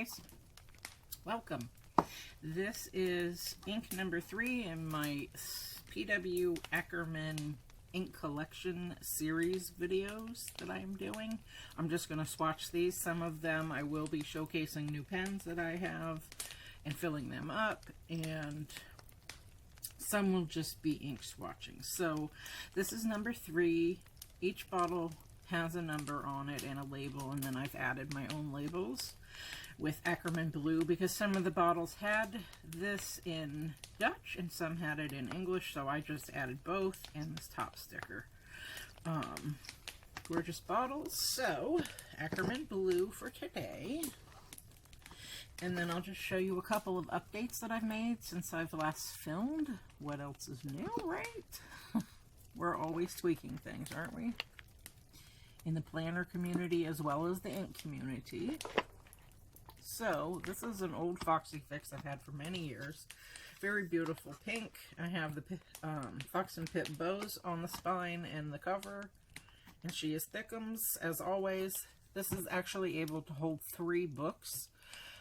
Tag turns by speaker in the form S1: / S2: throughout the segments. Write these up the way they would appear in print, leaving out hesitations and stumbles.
S1: guys, welcome. This is ink number 3 in my PW Akkerman Ink Collection series videos that I am doing. I'm just going to swatch these. Some of them I will be showcasing new pens that I have and filling them up, and some will just be ink swatching. So this is number 3. Each bottle has a number on it and a label, and then I've added my own labels with Akkerman Blue because some of the bottles had this in Dutch and some had it in English, so I just added both and this top sticker. Gorgeous bottles. So Akkerman Blue for today, and then I'll just show you a couple of updates that I've made since I've last filmed. What else is new, right? We're always tweaking things, aren't we? In the planner community as well as the ink community. So this is an old Foxy Fix I've had for many years. Very beautiful pink. I have the Fox and Pip bows on the spine and the cover, and she is thickums as always. This is actually able to hold 3 books.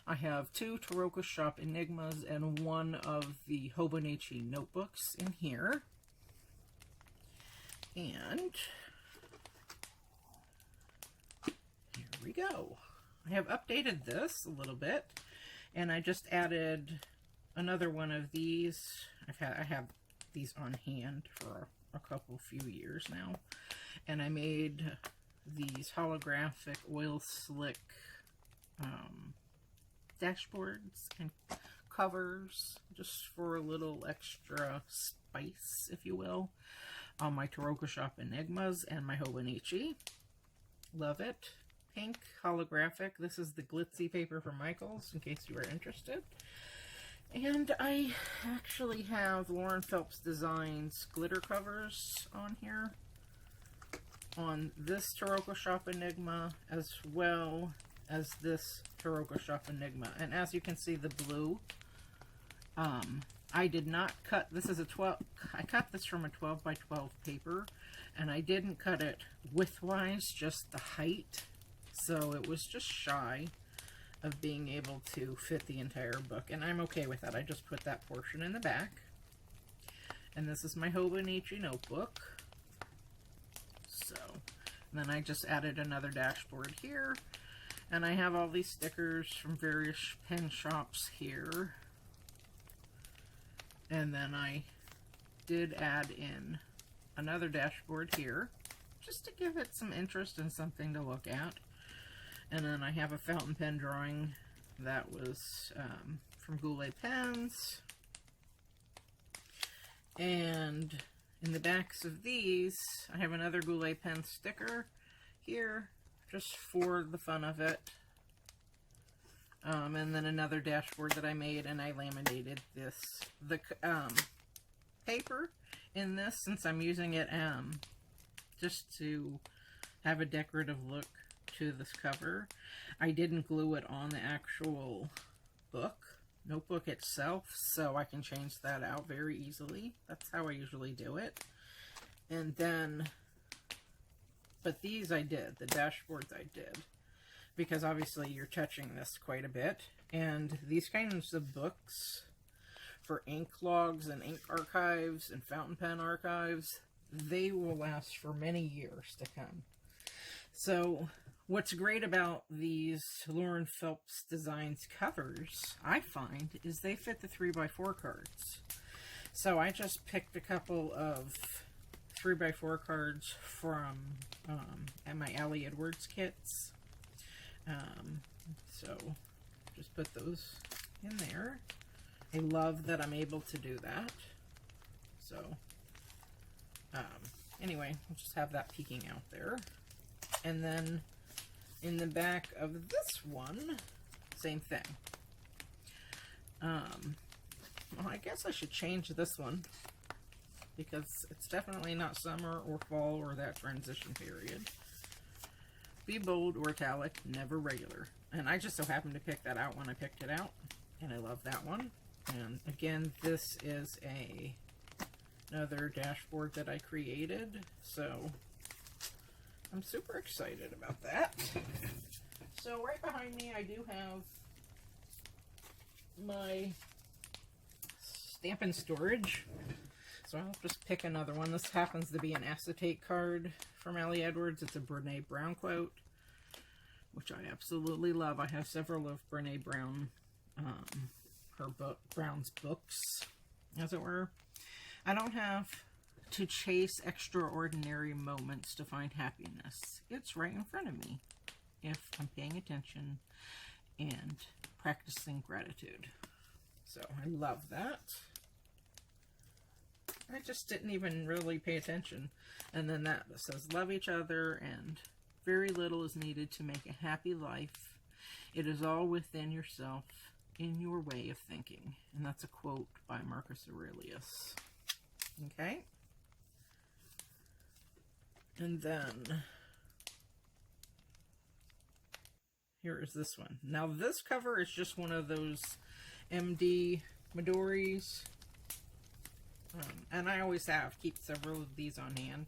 S1: I have 2 Taroko Shop Enigmas and 1 of the Hobonichi notebooks in here. And here we go. I have updated this a little bit, and I just added another one of these. I have these on hand for a few years now, and I made these holographic oil slick dashboards and covers just for a little extra spice, if you will, on my Taroko Shop Enigmas and my Hobonichi. Love it. Pink holographic. This is the glitzy paper from Michaels, in case you are interested. And I actually have Lauren Phelps Designs glitter covers on here on this Taroko Shop Enigma as well as this Taroko Shop Enigma. And as you can see, the blue, I did not cut, this is a 12, I cut this from a 12 by 12 paper, and I didn't cut it widthwise, just the height. So it was just shy of being able to fit the entire book, and I'm okay with that. I just put that portion in the back. And this is my Hobonichi notebook. So, and then I just added another dashboard here, and I have all these stickers from various pen shops here. And then I did add in another dashboard here, just to give it some interest and something to look at. And then I have a fountain pen drawing that was from Goulet Pens. And in the backs of these, I have another Goulet Pen sticker here, just for the fun of it. And then another dashboard that I made, and I laminated the paper in this, since I'm using it just to have a decorative look to this cover. I didn't glue it on the actual notebook itself, so I can change that out very easily. That's how I usually do it. And then, but these I did, the dashboards I did, because obviously you're touching this quite a bit. And these kinds of books for ink logs and ink archives and fountain pen archives, they will last for many years to come. So what's great about these Lauren Phelps Designs covers, I find, is they fit the 3x4 cards. So I just picked a couple of 3x4 cards from my Allie Edwards kits. So just put those in there. I love that I'm able to do that. So anyway, we'll just have that peeking out there. And then in the back of this one, same thing. Well, I guess I should change this one, because it's definitely not summer or fall or that transition period. Be bold or italic, never regular. And I just so happened to pick that out when I picked it out, and I love that one. And again, this is another dashboard that I created, so I'm super excited about that. So right behind me, I do have my Stampin' Storage. So I'll just pick another one. This happens to be an acetate card from Ellie Edwards. It's a Brene Brown quote, which I absolutely love. I have several of Brene Brown, Brown's books, as it were. I don't have to chase extraordinary moments to find happiness. It's right in front of me if I'm paying attention and practicing gratitude. So I love that. I just didn't even really pay attention. And then that says, love each other, and very little is needed to make a happy life. It is all within yourself, in your way of thinking. And that's a quote by Marcus Aurelius. Okay. And then here is this one. Now this cover is just one of those MD Midori's. And I always keep several of these on hand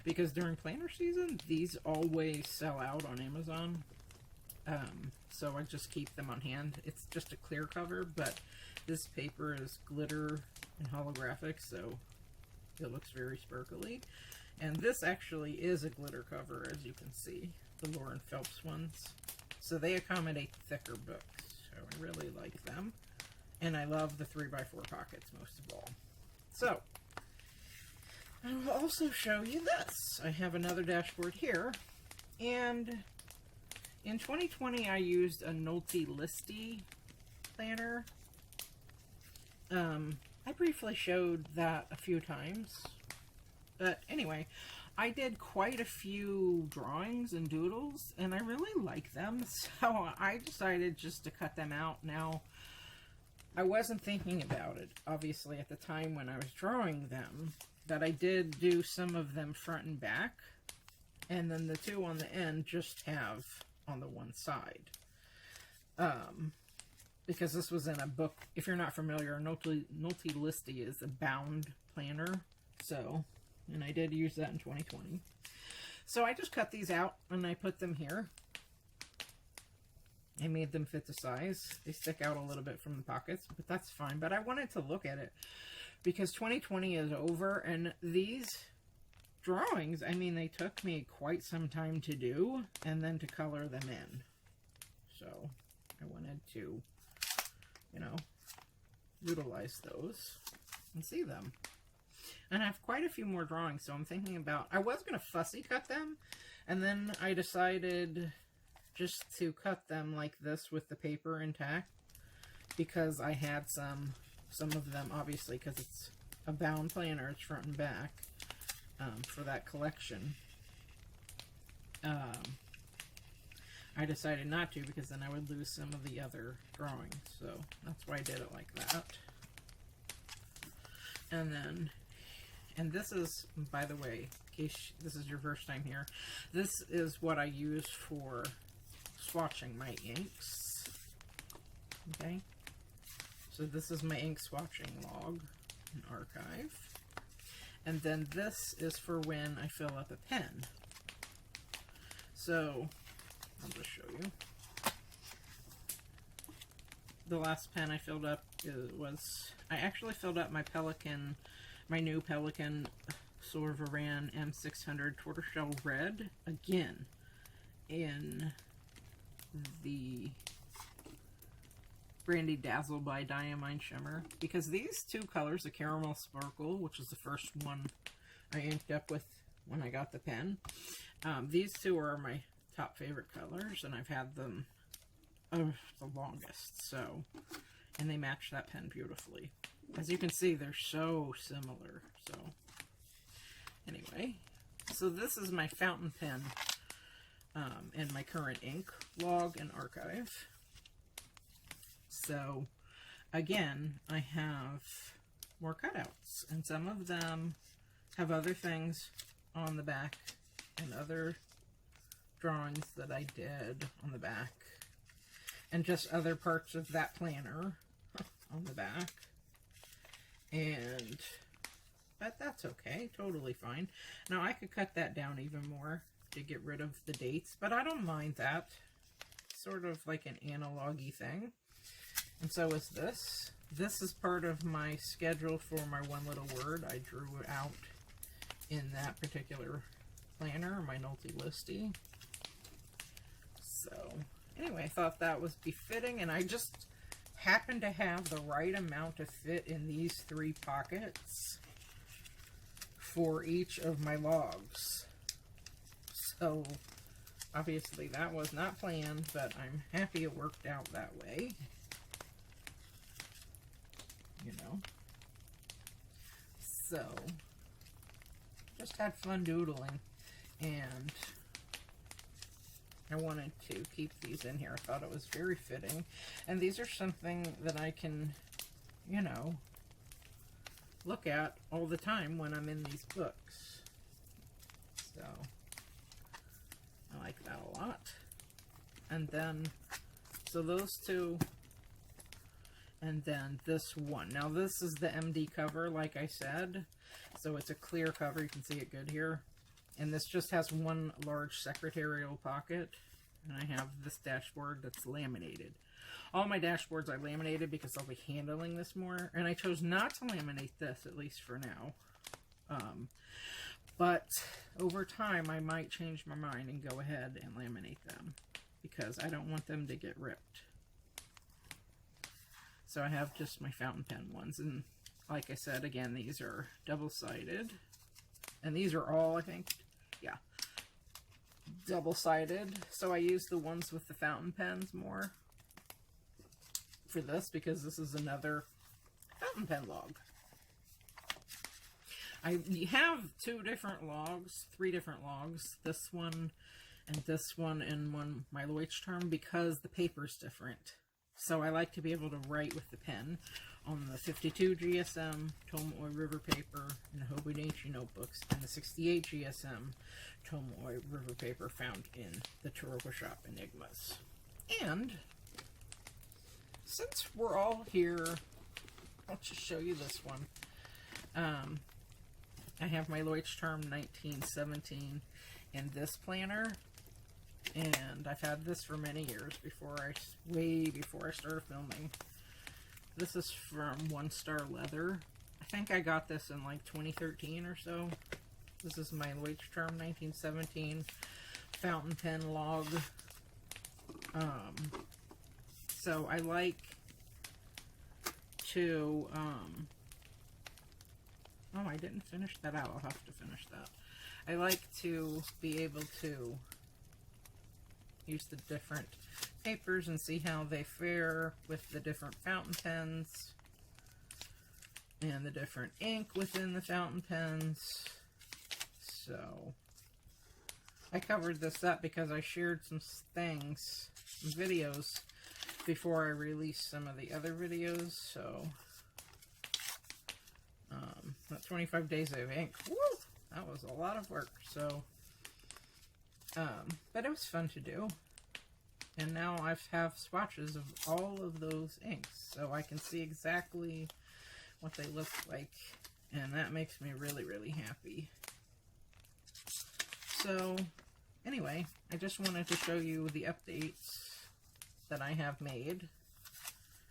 S1: because during planner season, these always sell out on Amazon. So I just keep them on hand. It's just a clear cover, but this paper is glitter and holographic, so it looks very sparkly. And this actually is a glitter cover, as you can see, the Lauren Phelps ones. So they accommodate thicker books, so I really like them. And I love the 3x4 pockets most of all. So, I will also show you this. I have another dashboard here, and in 2020 I used a Nolte Listy planner. I briefly showed that a few times, but anyway, I did quite a few drawings and doodles, and I really like them, so I decided just to cut them out. Now, I wasn't thinking about it, obviously, at the time when I was drawing them, but I did do some of them front and back, and then the two on the end just have on the one side. Because this was in a book. If you're not familiar, Nolte Listy is a bound planner, so, and I did use that in 2020. So I just cut these out, and I put them here. I made them fit the size. They stick out a little bit from the pockets, but that's fine. But I wanted to look at it because 2020 is over, and these drawings, I mean, they took me quite some time to do and then to color them in. So I wanted to, you know, utilize those and see them. And I have quite a few more drawings, so I'm thinking about, I was going to fussy cut them, and then I decided just to cut them like this with the paper intact, because I had some of them, obviously, because it's a bound planner, it's front and back, for that collection. I decided not to, because then I would lose some of the other drawings, so that's why I did it like that. And then, and this is, by the way, in case this is your first time here, this is what I use for swatching my inks. Okay, so this is my ink swatching log and archive, and then this is for when I fill up a pen. So I'll just show you. The last pen I filled up was, I actually filled up my Pelikan, my new Pelikan Sorvaran M600 Tortoiseshell Red again in the Brandy Dazzle by Diamine Shimmer, because these two colors, the Caramel Sparkle, which is the first one I inked up with when I got the pen, these two are my top favorite colors, and I've had them the longest, so, and they match that pen beautifully. As you can see, they're so similar. So anyway, so this is my fountain pen and my current ink log and archive. So again, I have more cutouts, and some of them have other things on the back and other drawings that I did on the back, and just other parts of that planner on the back. And but that's okay, totally fine. Now I could cut that down even more to get rid of the dates, but I don't mind that. Sort of like an analog-y thing. And so is this. This is part of my schedule for my one little word. I drew it out in that particular planner, my Nulty Listy. So anyway, I thought that was befitting, and I just happened to have the right amount of fit in these 3 pockets for each of my logs. So obviously that was not planned, but I'm happy it worked out that way. You know. So just had fun doodling, and I wanted to keep these in here. I thought it was very fitting, and these are something that I can, you know, look at all the time when I'm in these books. So I like that a lot. And then, so those 2, and then this one. Now this is the MD cover, like I said, so it's a clear cover. You can see it good here. And this just has 1 large secretarial pocket, and I have this dashboard that's laminated. All my dashboards I laminated because I'll be handling this more, and I chose not to laminate this, at least for now. But over time I might change my mind and go ahead and laminate them, because I don't want them to get ripped. So I have just my fountain pen ones, and like I said, again, these are double-sided, and these are all, I think, yeah, double-sided. So I use the ones with the fountain pens more for this, because this is another fountain pen log. I have 2 different logs, 3 different logs, this one and this one, and my Leuchtturm, because the paper's different. So I like to be able to write with the pen on the 52 GSM Tomoe River paper and the Hobonichi notebooks, and the 68 GSM Tomoe River paper found in the Taroko Shop Enigmas. And since we're all here, I'll just show you this one. I have my Leuchtturm 1917 in this planner, and I've had this for many years, way before I started filming. This is from One Star Leather. I think I got this in like 2013 or so. This is my Leuchtturm 1917 fountain pen log. So I like to, oh, I didn't finish that out. I'll have to finish that. I like to be able to use the different papers and see how they fare with the different fountain pens and the different ink within the fountain pens. So I covered this up because I shared some things, some videos, before I released some of the other videos. So that 25 days of ink, woo, that was a lot of work. So but it was fun to do. And now I have swatches of all of those inks, so I can see exactly what they look like, and that makes me really, really happy. So anyway, I just wanted to show you the updates that I have made.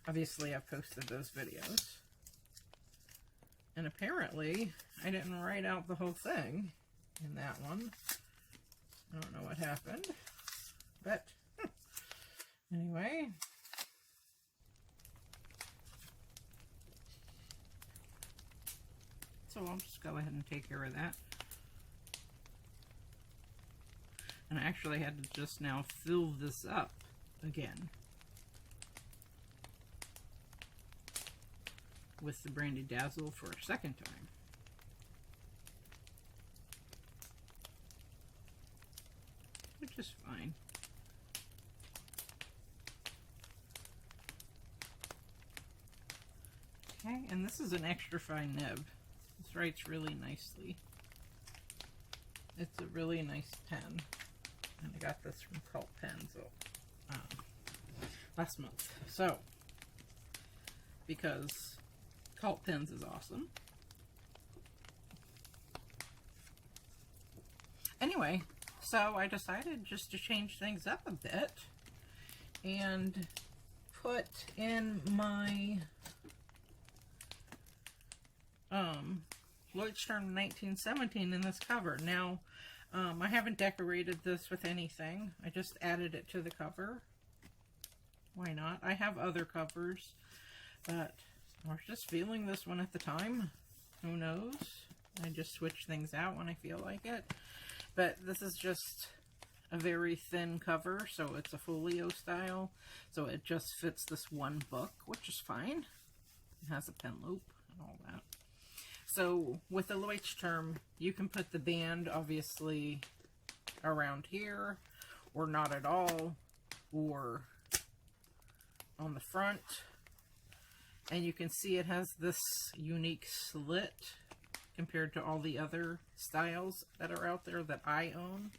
S1: Obviously, I've posted those videos. And apparently, I didn't write out the whole thing in that one. I don't know what happened, but anyway. So I'll just go ahead and take care of that. And I actually had to just now fill this up again with the Brandy Dazzle for a second time. Which is fine. Okay, and this is an extra fine nib. This writes really nicely. It's a really nice pen. And I got this from Cult Pens last month. So, because Cult Pens is awesome. Anyway, so I decided just to change things up a bit and put in my Leuchtturm 1917 in this cover. Now, I haven't decorated this with anything. I just added it to the cover. Why not? I have other covers, but I was just feeling this one at the time. Who knows? I just switch things out when I feel like it. But this is just a very thin cover, so it's a folio style. So it just fits this one book, which is fine. It has a pen loop and all that. So with the Leuchtturm, you can put the band obviously around here, or not at all, or on the front. And you can see it has this unique slit compared to all the other styles that are out there that I own.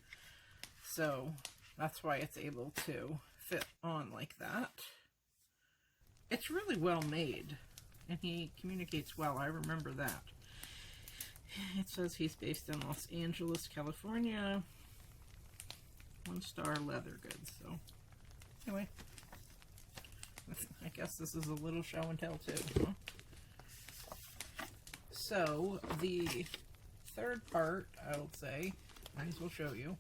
S1: So that's why it's able to fit on like that. It's really well made, and he communicates well. I remember that. It says he's based in Los Angeles, California. 1-star leather goods. So anyway, I guess this is a little show and tell too, huh? So the third part, I will say, might as well show you,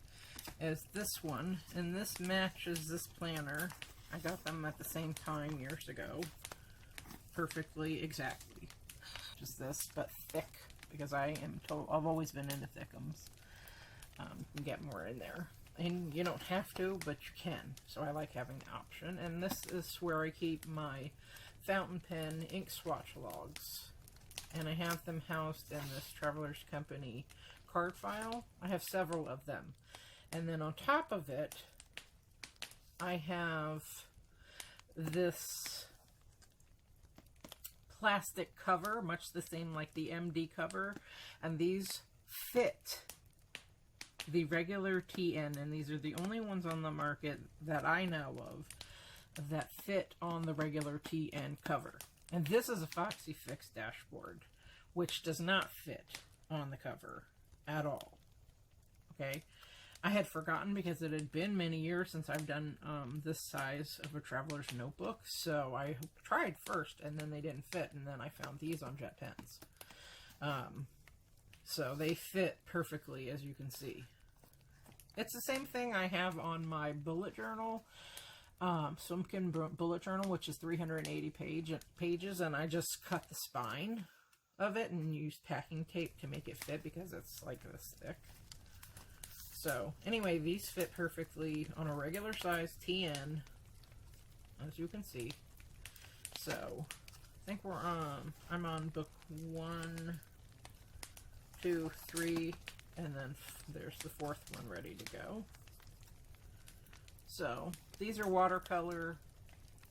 S1: is this one, and this matches this planner. I got them at the same time years ago, perfectly, exactly. Just this, but thick, because I've always been into thickums. You can get more in there, and you don't have to, but you can. So I like having the option. And this is where I keep my fountain pen ink swatch logs. And I have them housed in this Traveler's Company card file. I have several of them. And then on top of it, I have this plastic cover, much the same like the MD cover. And these fit the regular TN, and these are the only ones on the market that I know of that fit on the regular TN cover. And this is a Foxy Fix dashboard, which does not fit on the cover at all. Okay, I had forgotten because it had been many years since I've done this size of a traveler's notebook, so I tried first, and then they didn't fit, and then I found these on jet pens. So they fit perfectly, as you can see. It's the same thing I have on my Bulletjournal. Swimkin Bulletjournal, which is 380 pages, and I just cut the spine of it and used packing tape to make it fit because it's like this thick. So anyway, these fit perfectly on a regular size TN, as you can see. So I think I'm on book 1, 2, 3, and then there's the 4th one ready to go. So these are watercolor.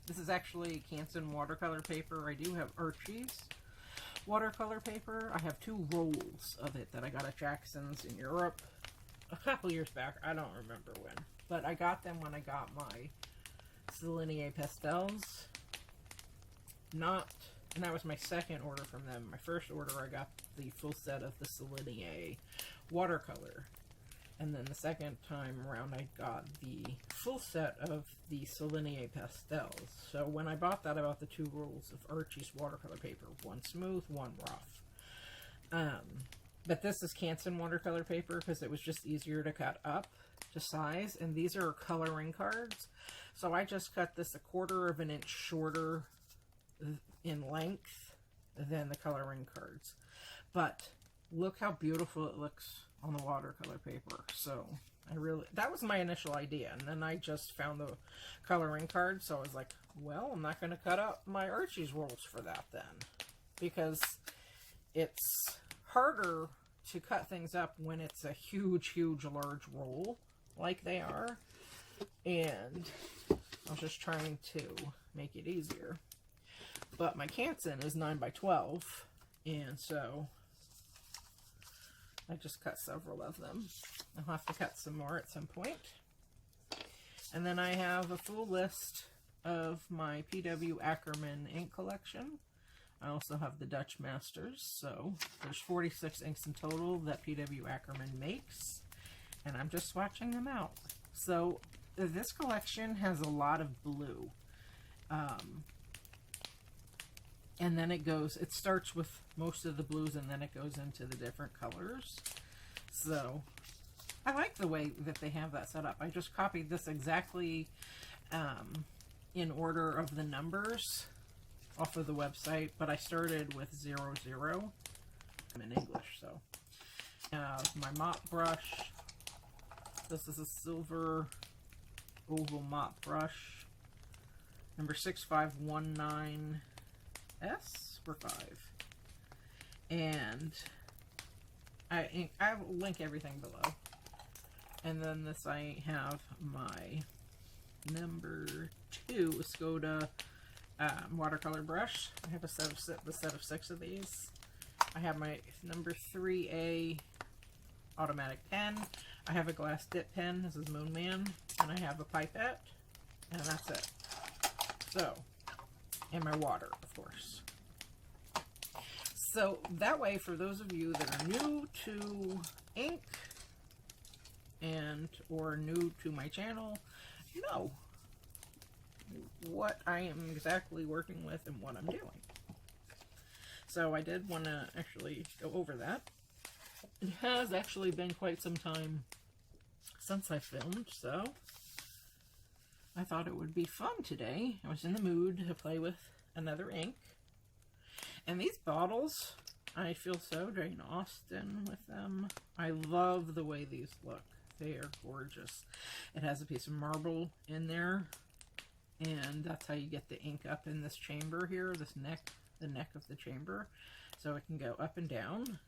S1: This is actually Canson watercolor paper. I do have Archie's watercolor paper. I have 2 rolls of it that I got at Jackson's in Europe a couple years back. I don't remember when, but I got them when I got my Ligne pastels. And that was my second order from them. My first order, I got the full set of the Ligne watercolor. And then the second time around, I got the full set of the Ligne pastels. So when I bought that, I bought the 2 rolls of Archie's watercolor paper. 1 smooth, 1 rough. But this is Canson watercolor paper because it was just easier to cut up to size. And these are coloring cards. So I just cut this 1/4 of an inch shorter in length than the coloring cards. But look how beautiful it looks on the watercolor paper. So that was my initial idea, and then I just found the coloring card, so I was like, well, I'm not going to cut up my Archie's rolls for that then, because it's harder to cut things up when it's a huge large roll like they are, and I was just trying to make it easier. But my Canson is 9 by 12, and so I just cut several of them. I'll have to cut some more at some point. And then I have a full list of my PW Akkerman ink collection. I also have the Dutch Masters, so there's 46 inks in total that PW Akkerman makes, and I'm just swatching them out. So this collection has a lot of blue, And then it starts with most of the blues and then it goes into the different colors. So I like the way that they have that set up. I just copied this exactly in order of the numbers off of the website, but I started with 00. I'm in English, so. My mop brush. This is a silver oval mop brush. Number 6519S or 5. And I'll link everything below. And then this I have my number 2 Skoda watercolor brush. I have a set of 6 of these. I have my number 3A automatic pen. I have a glass dip pen. This is Moonman. And I have a pipette. And that's it. So, and my water, of course. So that way, for those of you that are new to ink and or new to my channel, you know what I am exactly working with and what I'm doing. So I did want to actually go over that. It has actually been quite some time since I filmed, so I thought it would be fun today. I was in the mood to play with another ink. And these bottles, I feel so Jane Austen with them. I love the way these look. They are gorgeous. It has a piece of marble in there. And that's how you get the ink up in this chamber here, this neck, the neck of the chamber. So it can go up and down,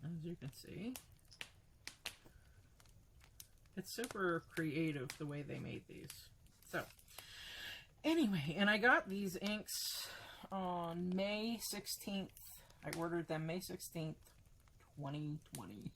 S1: as you can see. It's super creative the way they made these. So, anyway, and I got these inks on May 16th. I ordered them May 16th, 2020.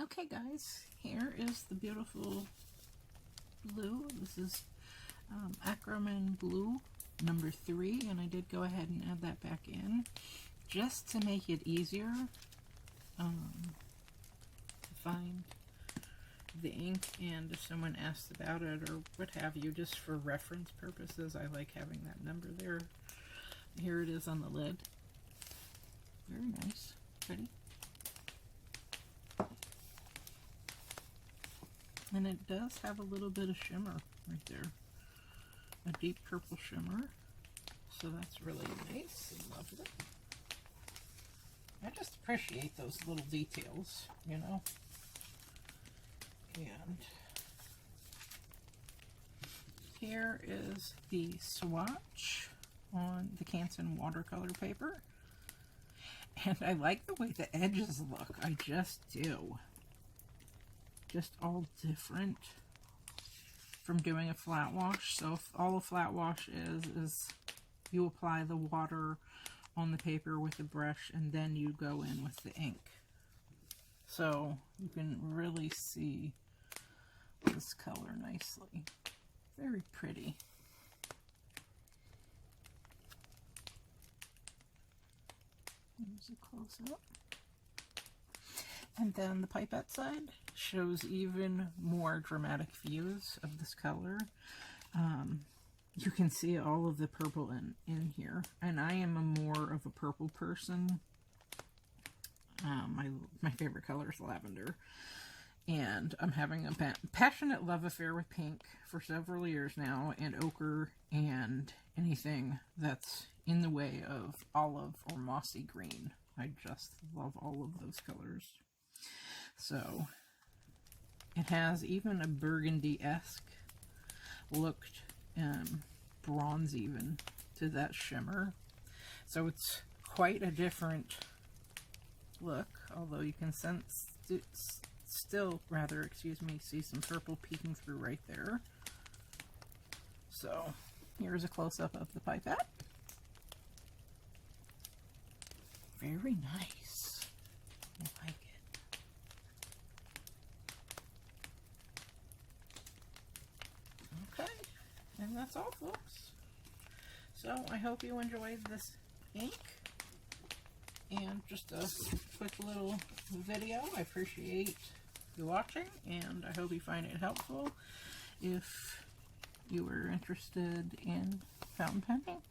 S1: Okay guys, here is the beautiful blue. This is Akkerman blue number 3, and I did go ahead and add that back in just to make it easier to find the ink, and if someone asks about it or what have you, just for reference purposes, I like having that number there. Here it is on the lid. Very nice, pretty. And it does have a little bit of shimmer right there. A deep purple shimmer. So that's really nice and lovely. I just appreciate those little details, you know. And here is the swatch on the Canson watercolor paper. And I like the way the edges look. I just do. Just all different from doing a flat wash. So all a flat wash is you apply the water on the paper with a brush and then you go in with the ink. So you can really see this color nicely. Very pretty. Here's a close-up. And then the pipette side shows even more dramatic views of this color. You can see all of the purple in here. And I am a more of a purple person. My favorite color is lavender. And I'm having a passionate love affair with pink for several years now, and ochre, and anything that's in the way of olive or mossy green. I just love all of those colors. So it has even a burgundy-esque look, bronze even, to that shimmer. So it's quite a different look, although you can see some purple peeking through right there. So here's a close-up of the pipette. Very nice. I like it. Okay, and that's all, folks. So I hope you enjoyed this ink. And just a quick little video. I appreciate you watching, and I hope you find it helpful if you were interested in fountain pen ink.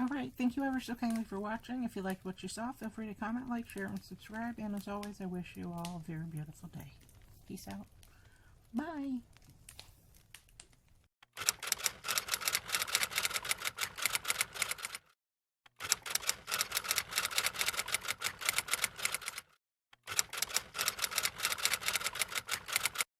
S1: Alright, thank you ever so kindly for watching. If you liked what you saw, feel free to comment, like, share, and subscribe. And as always, I wish you all a very beautiful day. Peace out. Bye.